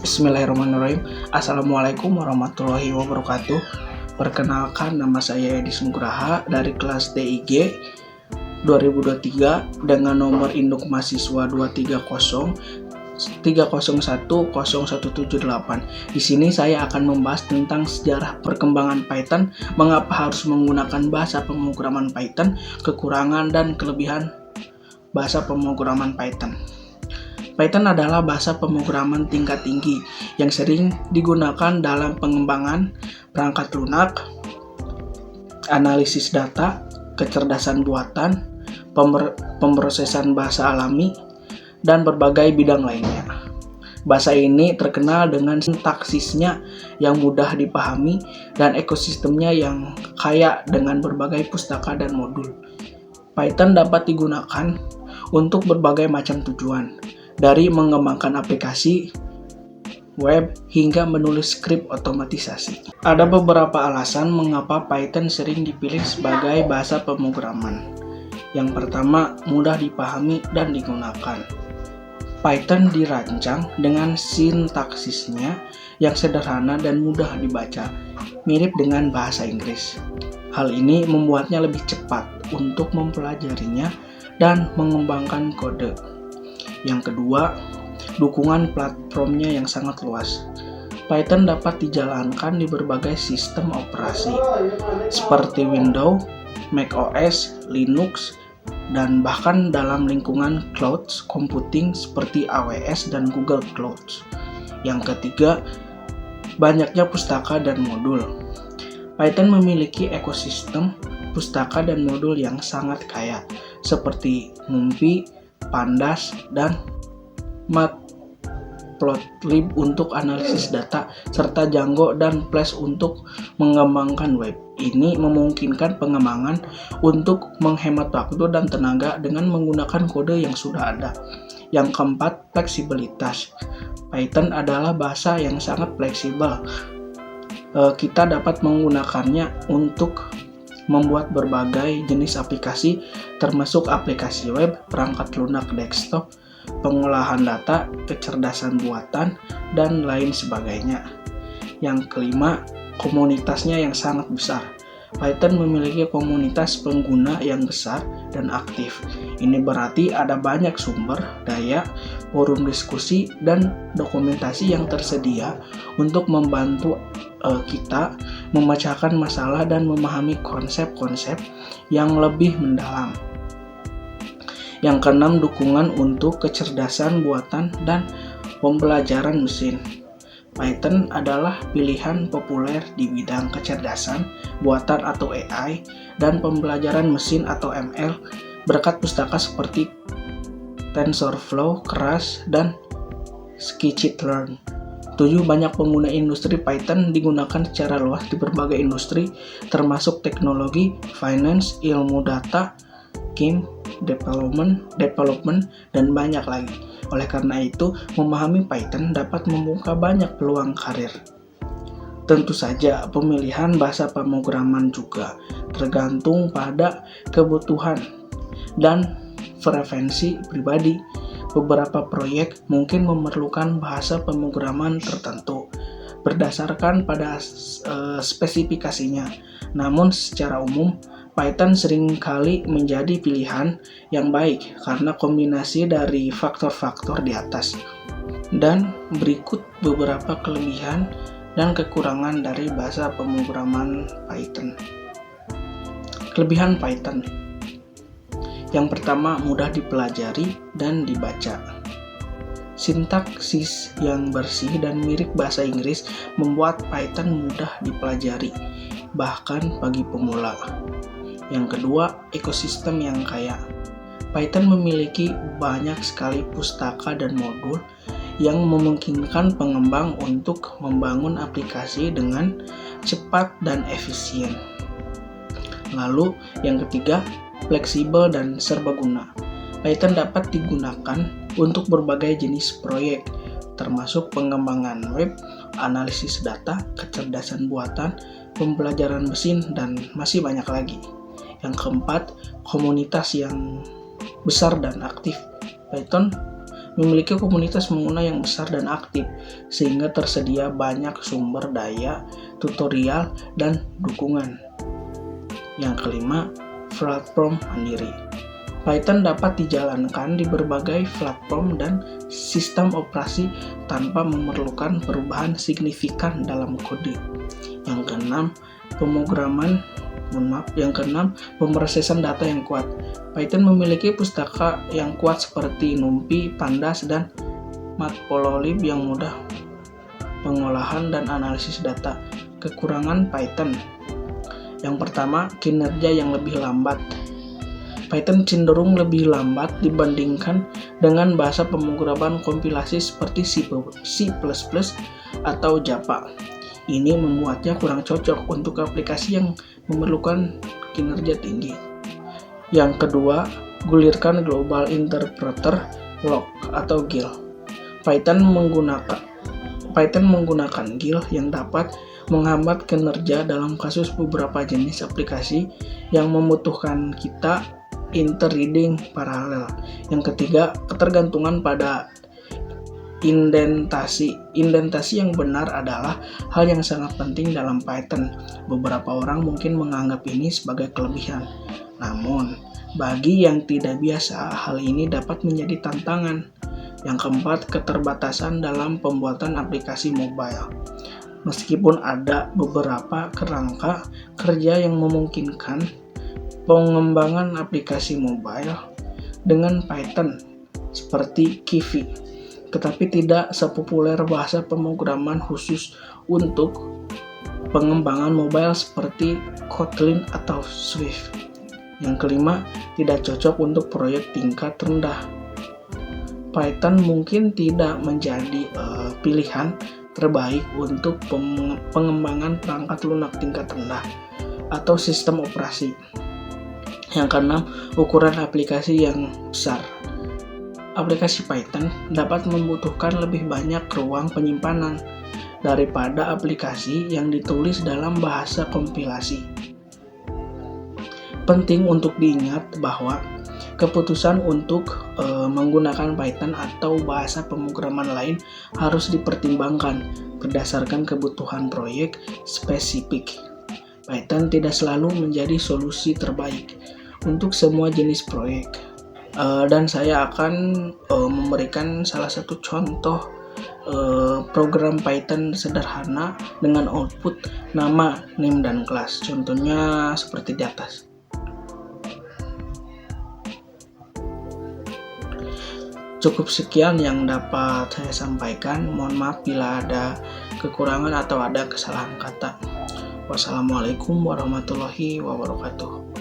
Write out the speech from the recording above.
Bismillahirrahmanirrahim. Assalamualaikum warahmatullahi wabarakatuh. Perkenalkan, nama saya Edis Nugraha dari kelas DIG 2023 dengan nomor induk mahasiswa 23013010178. Di sini saya akan membahas tentang sejarah perkembangan Python, mengapa harus menggunakan bahasa pemrograman Python, kekurangan dan kelebihan bahasa pemrograman Python. Python adalah bahasa pemrograman tingkat tinggi yang sering digunakan dalam pengembangan perangkat lunak, analisis data, kecerdasan buatan, pemrosesan bahasa alami, dan berbagai bidang lainnya. Bahasa ini terkenal dengan sintaksisnya yang mudah dipahami dan ekosistemnya yang kaya dengan berbagai pustaka dan modul. Python dapat digunakan untuk berbagai macam tujuan, dari mengembangkan aplikasi web hingga menulis skrip otomatisasi. Ada beberapa alasan mengapa Python sering dipilih sebagai bahasa pemrograman. Yang pertama, mudah dipahami dan digunakan. Python dirancang dengan sintaksisnya yang sederhana dan mudah dibaca, mirip dengan bahasa Inggris. Hal ini membuatnya lebih cepat untuk mempelajarinya dan mengembangkan kode. Yang kedua, dukungan platformnya yang sangat luas. Python dapat dijalankan di berbagai sistem operasi seperti Windows, macOS, Linux, dan bahkan dalam lingkungan cloud computing seperti AWS dan Google Cloud. Yang ketiga, banyaknya pustaka dan modul. Python memiliki ekosistem pustaka dan modul yang sangat kaya seperti NumPy, Pandas, dan Matplotlib untuk analisis data, serta Django dan Flash untuk mengembangkan web. Ini memungkinkan pengembangan untuk menghemat waktu dan tenaga dengan menggunakan kode yang sudah ada. Yang keempat, fleksibilitas. Python adalah bahasa yang sangat fleksibel. Kita dapat menggunakannya untuk membuat berbagai jenis aplikasi, termasuk aplikasi web, perangkat lunak desktop, pengolahan data, kecerdasan buatan, dan lain sebagainya. Yang kelima, komunitasnya yang sangat besar. Python memiliki komunitas pengguna yang besar dan aktif. Ini berarti ada banyak sumber daya, forum diskusi, dan dokumentasi yang tersedia untuk membantu kita memecahkan masalah dan memahami konsep-konsep yang lebih mendalam. Yang keenam, dukungan untuk kecerdasan buatan dan pembelajaran mesin. Python adalah pilihan populer di bidang kecerdasan buatan atau AI dan pembelajaran mesin atau ML berkat pustaka seperti TensorFlow, Keras, dan Scikit-learn. 7. Banyak pengguna industri Python digunakan secara luas di berbagai industri, termasuk teknologi, finance, ilmu data, game, development, dan banyak lagi. Oleh karena itu, memahami Python dapat membuka banyak peluang karir. Tentu saja, pemilihan bahasa pemrograman juga tergantung pada kebutuhan dan preferensi pribadi. Beberapa proyek mungkin memerlukan bahasa pemrograman tertentu berdasarkan pada spesifikasinya. Namun secara umum, Python seringkali menjadi pilihan yang baik karena kombinasi dari faktor-faktor di atas. Dan berikut beberapa kelebihan dan kekurangan dari bahasa pemrograman Python. Kelebihan Python. Yang pertama, mudah dipelajari dan dibaca. Sintaksis yang bersih dan mirip bahasa Inggris membuat Python mudah dipelajari, bahkan bagi pemula. Yang kedua, ekosistem yang kaya. Python memiliki banyak sekali pustaka dan modul yang memungkinkan pengembang untuk membangun aplikasi dengan cepat dan efisien. Lalu, yang ketiga, fleksibel dan serbaguna. Python dapat digunakan untuk berbagai jenis proyek, termasuk pengembangan web, analisis data, kecerdasan buatan, pembelajaran mesin, dan masih banyak lagi. Yang keempat, komunitas yang besar dan aktif. Python memiliki komunitas pengguna yang besar dan aktif, sehingga tersedia banyak sumber daya, tutorial, dan dukungan. Yang kelima, platform mandiri. Python dapat dijalankan di berbagai platform dan sistem operasi tanpa memerlukan perubahan signifikan dalam kode. Yang keenam, pemrosesan data yang kuat. Python memiliki pustaka yang kuat seperti NumPy, Pandas, dan Matplotlib yang mudah pengolahan dan analisis data. Kekurangan Python. Yang pertama, kinerja yang lebih lambat. Python cenderung lebih lambat dibandingkan dengan bahasa pemrograman kompilasi seperti C++ atau Java. Ini membuatnya kurang cocok untuk aplikasi yang memerlukan kinerja tinggi. Yang kedua, gulirkan Global Interpreter Lock atau GIL. Python menggunakan GIL yang dapat menghambat kinerja dalam kasus beberapa jenis aplikasi yang membutuhkan kita interreading paralel. Yang ketiga, ketergantungan pada indentasi. Indentasi yang benar adalah hal yang sangat penting dalam Python. Beberapa orang mungkin menganggap ini sebagai kelebihan. Namun, bagi yang tidak biasa, hal ini dapat menjadi tantangan. Yang keempat, keterbatasan dalam pembuatan aplikasi mobile. Meskipun ada beberapa kerangka kerja yang memungkinkan pengembangan aplikasi mobile dengan Python seperti Kivy, tetapi tidak sepopuler bahasa pemrograman khusus untuk pengembangan mobile seperti Kotlin atau Swift. Yang kelima, tidak cocok untuk proyek tingkat rendah. Python mungkin tidak menjadi pilihan terbaik untuk pengembangan perangkat lunak tingkat rendah atau sistem operasi. Yang keenam, ukuran aplikasi yang besar. Aplikasi Python dapat membutuhkan lebih banyak ruang penyimpanan daripada aplikasi yang ditulis dalam bahasa kompilasi. Penting untuk diingat bahwa keputusan untuk menggunakan Python atau bahasa pemrograman lain harus dipertimbangkan berdasarkan kebutuhan proyek spesifik. Python tidak selalu menjadi solusi terbaik untuk semua jenis proyek. Dan saya akan memberikan salah satu contoh program Python sederhana dengan output nama, name, dan kelas. Contohnya seperti di atas. Cukup sekian yang dapat saya sampaikan. Mohon maaf bila ada kekurangan atau ada kesalahan kata. Wassalamualaikum warahmatullahi wabarakatuh.